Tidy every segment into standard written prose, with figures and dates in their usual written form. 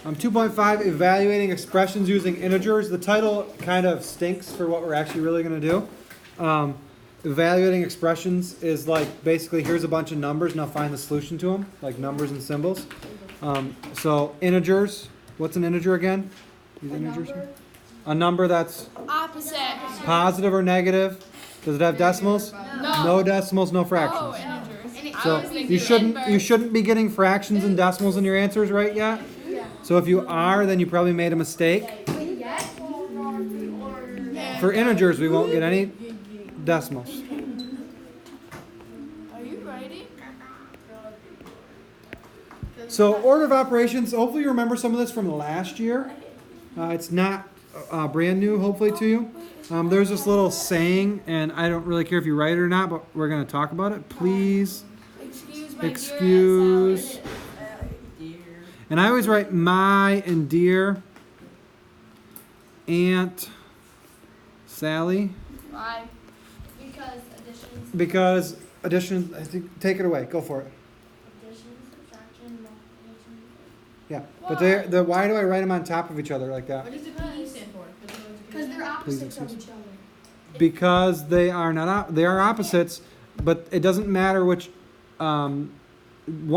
2.5, evaluating expressions using integers. The title kind of stinks for what we're actually really going to do. Evaluating expressions is like basically here's a bunch of numbers, now find the solution to them, like numbers and symbols. So integers, what's an integer again? These integers here? A number that's opposite. Positive or negative? Does it have decimals? No. No decimals, no fractions. Oh, integers. So you shouldn't be getting fractions and decimals in your answers right yet. So if you are, then you probably made a mistake. For integers, we won't get any decimals. Are you writing? So order of operations, hopefully you remember some of this from last year. It's not brand new, hopefully, to you. There's this little saying, and I don't really care if you write it or not, but we're going to talk about it. Please excuse. And I always write my and dear Aunt Sally. Why? Because addition, I think, take it away. Go for it. Addition, subtraction, multiplication. Yeah, but why do I write them on top of each other like that? What does the P stand for? Because they're opposites of each other. Because they are not. They are opposites, but it doesn't matter which. One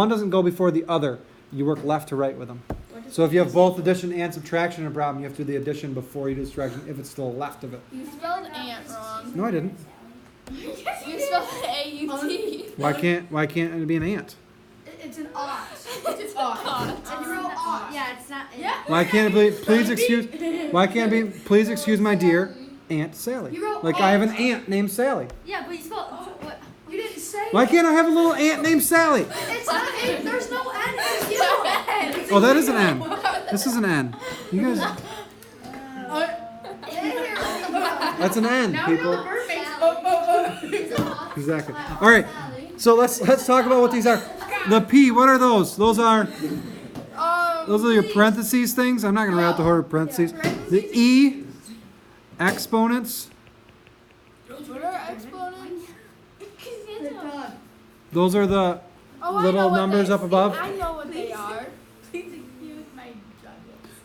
doesn't go before the other. You work left to right with them. So if you have both addition and subtraction in a problem, you have to do the addition before you do subtraction if it's still left of it. You spelled ant wrong. No, I didn't. You spelled A-U-T. Why can't it be an ant? It's an ought. It's ought. It's real ought. Yeah, it's not. Yeah. Why can't it be? Please excuse my dear Aunt Sally. You wrote Like I have an aunt named Sally. Yeah, but you spelled. What? You didn't say. Why can't I have a little aunt named Sally? It's not. There's no N. It's you. Oh, that is an N. This is an N. You guys, that's an N, people. Exactly. All right. So let's talk about what these are. The P. What are those? Those are your parentheses things. I'm not going to write out the whole parentheses. The E. Exponents. What are exponents? Those are the little numbers up above. I know what they are.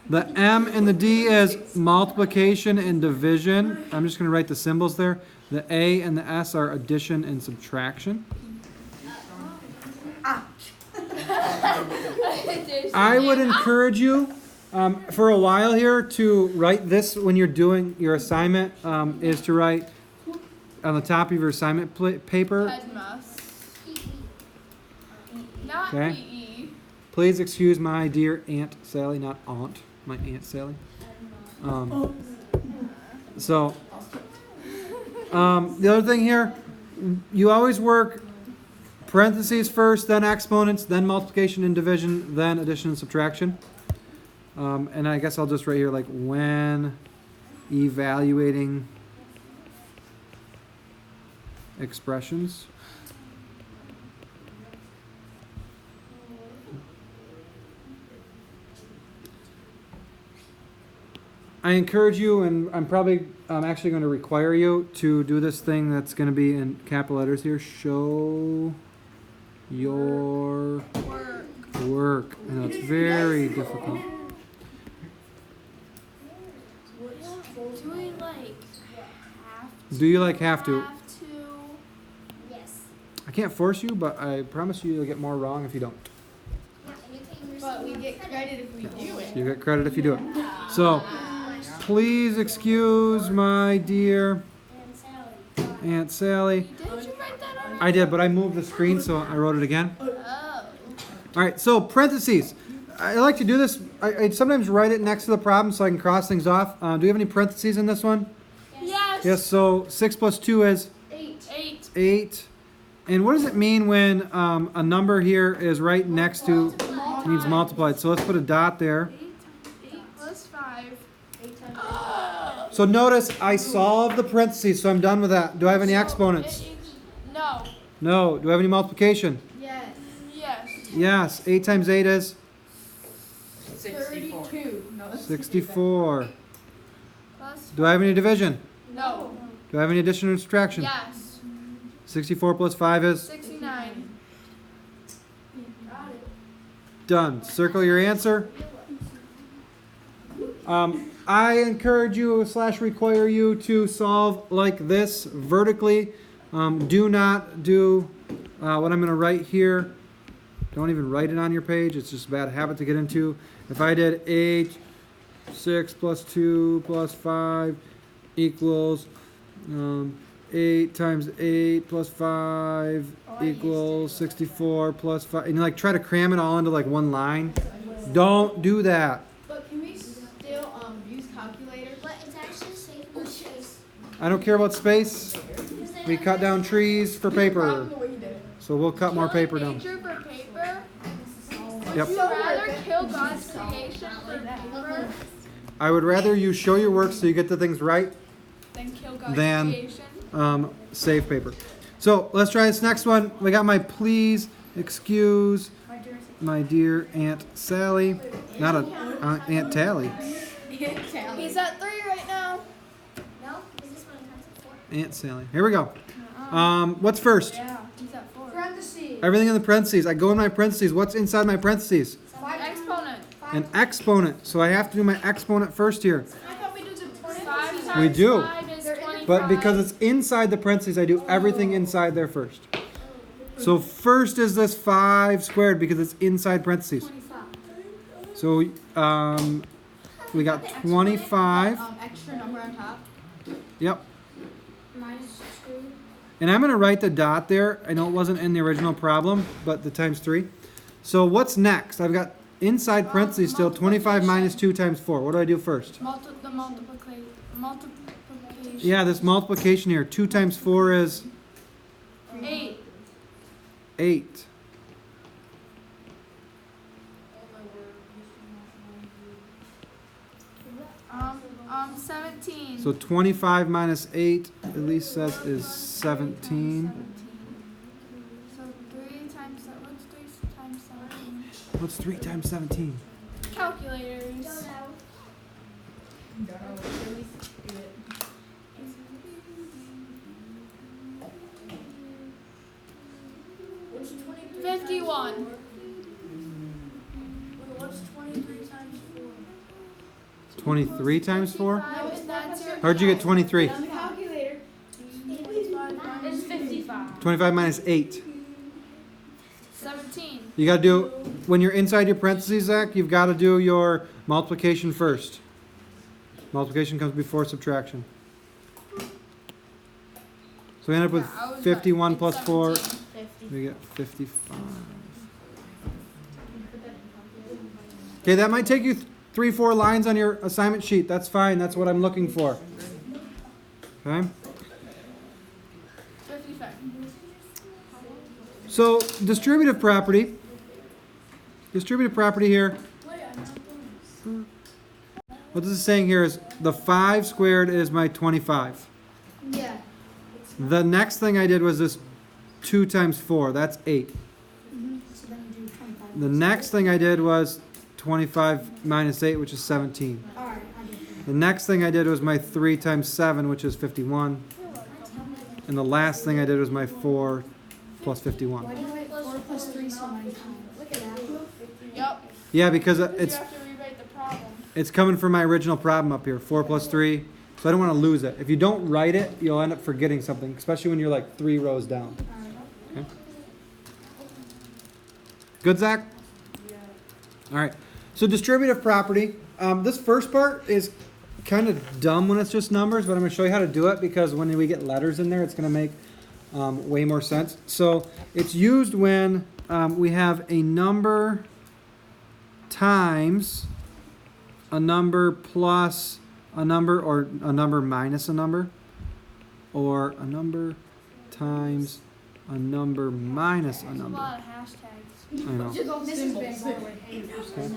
The M and the D is multiplication and division. I'm just going to write the symbols there. The A and the S are addition and subtraction. I would encourage you for a while here to write this when you're doing your assignment, is to write on the top of your assignment paper. Headmass. Not Okay. PE. Please excuse my dear Aunt Sally, not aunt, my Aunt Sally. The other thing here, you always work parentheses first, then exponents, then multiplication and division, then addition and subtraction. And I guess I'll just write here like when evaluating expressions. I encourage you, and I'm probably actually going to require you to do this thing that's going to be in capital letters here. Show your work. I know it's very difficult. Do you have to? Yes. I can't force you, but I promise you you'll get more wrong if you don't. But we get credit if we do it. You get credit if you do it. So, please excuse my dear Aunt Sally. Did you write that already? I did, but I moved the screen, so I wrote it again. Oh. All right, so parentheses. I like to do this. I sometimes write it next to the problem so I can cross things off. Do you have any parentheses in this one? Yes. Yes, so 6 plus 2 is? 8. 8. And what does it mean when a number here is right next to, means multiplied? So let's put a dot there. 8 plus 5. So notice I solved the parentheses, so I'm done with that. Do I have any exponents? No. No. Do I have any multiplication? Yes. Yes. 8 times 8 is? 32. No, that's 64. Plus Do I have any division? No. Do I have any addition or subtraction? Yes. 64 plus 5 is? 69. Done. Circle your answer. I encourage you / require you to solve like this vertically. Do not do what I'm going to write here. Don't even write it on your page. It's just a bad habit to get into. If I did 8, 6 plus 2 plus 5 equals 8 times 8 plus 5 equals 64 plus 5. And you like try to cram it all into like one line. Don't do that. But can we still use calculators? But it's actually safe with space. I don't care about space. We cut down trees for paper. The way you did it. So we'll cut more paper down. Nature for paper? Yep. Would you rather kill God's creation for paper I would rather you show your work so you get the things right than kill God's than creation? save paper. So let's try this next one. We got my please excuse my dear Aunt Sally. Not a Aunt Tally. He's at 3 right now. No? Is this one times 4? Aunt Sally. Here we go. What's first? Yeah, he's at 4. Parentheses. Everything in the parentheses. I go in my parentheses. What's inside my parentheses? Exponent. An exponent. So I have to do my exponent first here. I thought we do the 5 times We do. 5 is 25. But because it's inside the parentheses, I do everything inside there first. So first is this 5 squared because it's inside parentheses. So we got 25. Extra number on top. Yep. Minus 2. And I'm going to write the dot there. I know it wasn't in the original problem, but the times 3. So what's next? I've got inside parentheses still 25 minus 2 times 4. What do I do first? The multiplication. Yeah, this multiplication here. 2 times 4 is 8. 8. Um, 17. So 25 minus 8, at least says, is 17. So 3 times, what's 3 times 17? What's 3 times 17? Calculators. Don't know. What's 23 51. times 4? What's 23 times 4? 23 times 4? No, that's your How'd you get 23? On the calculator. It's 55. 25 minus 8. 17. You got to do, when you're inside your parentheses, Zach, you've got to do your multiplication first. Multiplication comes before subtraction. So we end up with Yeah, I was 51 right. plus It's 4. 17. We get 55. Okay, that might take you 3-4 lines on your assignment sheet. That's fine. That's what I'm looking for. Okay? 55. So, distributive property. Distributive property here. What this is saying here is the 5 squared is my 25. Yeah. The next thing I did was this 2 times 4. That's 8. So then you do 25. The next thing I did was 25 minus 8, which is 17. Alright, I did it. The next thing I did was my 3 times 7, which is 51. And the last thing I did was my 4 plus 51. Why do you write 4 plus 3 so many times? Look at that. Yup. Yeah, because You it's have to rewrite the problem. it's coming from my original problem up here, 4 plus 3. So I don't want to lose it. If you don't write it, you'll end up forgetting something, especially when you're like 3 rows down. Okay. Good, Zach? All right. So distributive property. This first part is kind of dumb when it's just numbers, but I'm going to show you how to do it because when we get letters in there, it's going to make way more sense. So it's used when we have a number times a number plus a number, or a number minus a number, or a number times a number minus a There's a number. lot of hashtags. I know. This is big. Okay.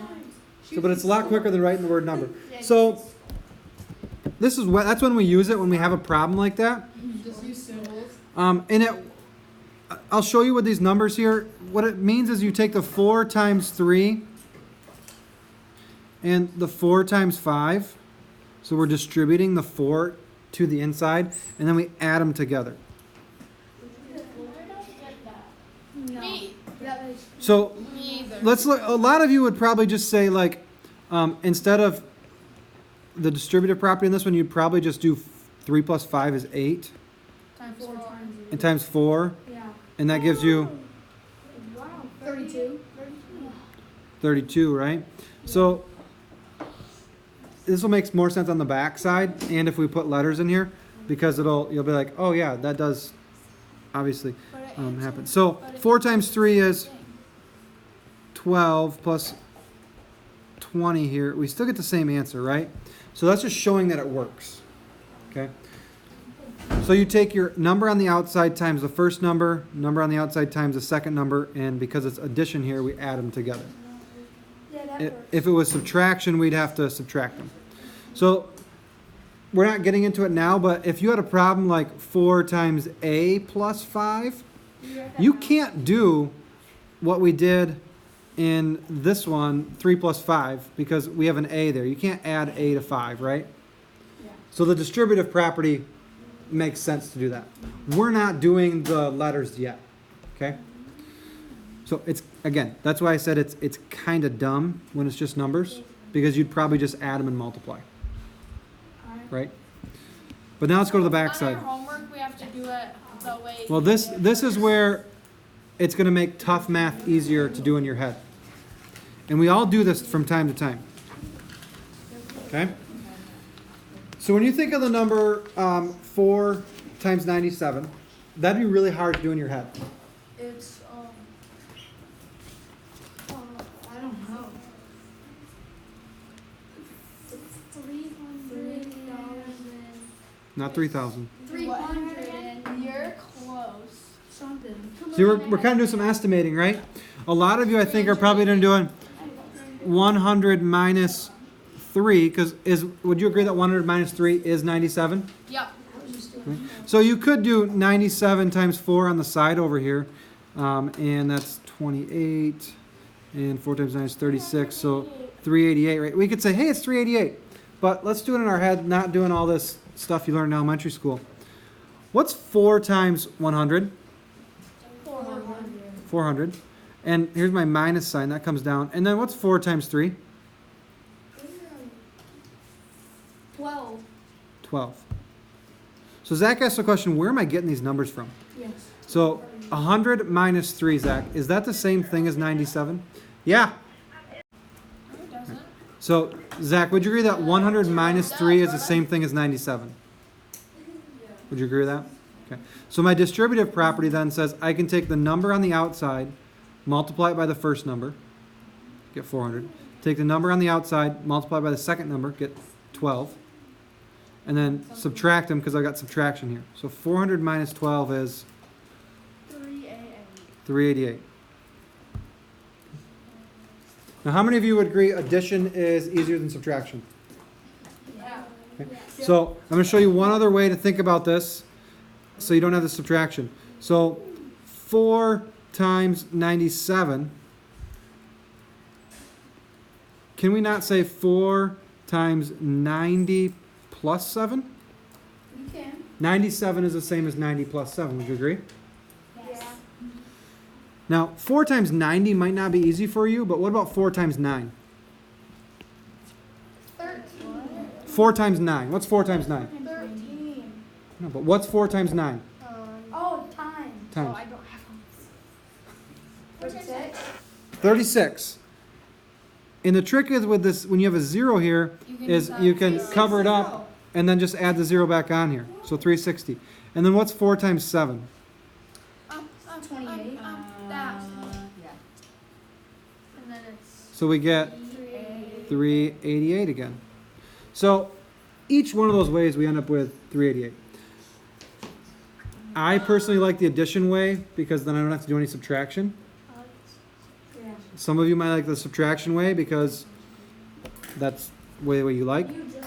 So, but it's a lot quicker than writing the word number. So this is what, that's when we use it, when we have a problem like that. Just use symbols. And it, I'll show you with these numbers here. What it means is you take the 4 times 3 and the 4 times 5. So we're distributing the 4 to the inside, and then we add them together. Me. So Me either. let's look. A lot of you would probably just say like, instead of the distributive property in this one, you'd probably just do 3 plus 5 is 8, Times 4 4. times and times 4, Yeah. and that gives you Wow. 32. 32, right? So this will make more sense on the back side, and if we put letters in here, because you'll be like, oh yeah, that does obviously But it happen. answers- So but it 4 answers times the 3 same is thing. 12 plus 20 here. We still get the same answer, right? So that's just showing that it works. Okay? So you take your number on the outside times the first number on the outside times the second number, and because it's addition here, we add them together. Yeah, that works. If it was subtraction, we'd have to subtract them. So we're not getting into it now, but if you had a problem like 4 times a plus 5, you can't do what we did in this one, 3 plus 5, because we have an a there. You can't add a to 5, right? Yeah. So the distributive property makes sense to do that. We're not doing the letters yet, okay? So it's, again, that's why I said it's kind of dumb when it's just numbers, because you'd probably just add them and multiply, Alright. right? But now let's go to the back On side. our homework, we have to do it the way. Well, this is where it's going to make tough math easier to do in your head. And we all do this from time to time. Okay? So when you think of the number 4 times 97, that'd be really hard to do in your head. It's I don't know. Not 3,000. 300. You're close. Something. See, we're kind of doing some estimating, right? A lot of you, I think, are probably going to do 100 minus 3, because would you agree that 100 minus 3 is 97? Yep. So you could do 97 times 4 on the side over here, and that's 28, and 4 times 9 is 36, so 388, right? We could say, hey, it's 388, but let's do it in our head, not doing all this stuff you learned in elementary school. What's 4 times 100? 400. And here's my minus sign, that comes down. And then what's 4 times 3? 12. 12. So Zach asked the question, where am I getting these numbers from? Yes. So 100 minus 3, Zach, is that the same thing as 97? Yeah. No, it doesn't. So Zach, would you agree that 100 minus 3 is the same thing as 97? Would you agree with that? Okay. So my distributive property then says I can take the number on the outside, multiply it by the first number, get 400. Take the number on the outside, multiply by the second number, get 12. And then subtract them because I got subtraction here. So 400 minus 12 is 388. Now, how many of you would agree addition is easier than subtraction? Yeah. Okay. So I'm going to show you one other way to think about this so you don't have the subtraction. So 4 times 97. Can we not say 4 times 90 plus 7? You can. 97 is the same as 90 plus 7. Would you agree? Yes. Now, 4 times 90 might not be easy for you, but what about 4 times 9? 13. 4 times 9. What's 4 times 9? 13. No, but what's 4 times 9? Oh, time. Times. I don't have 36. 36. And the trick is with this, when you have a 0 here, is you can cover it up and then just add the 0 back on here. So 360. And then what's 4 times 7? 28. That. And then it's So we get 388 again. So each one of those ways we end up with 388. I personally like the addition way because then I don't have to do any subtraction. Yeah. Some of you might like the subtraction way because that's the way you like. You just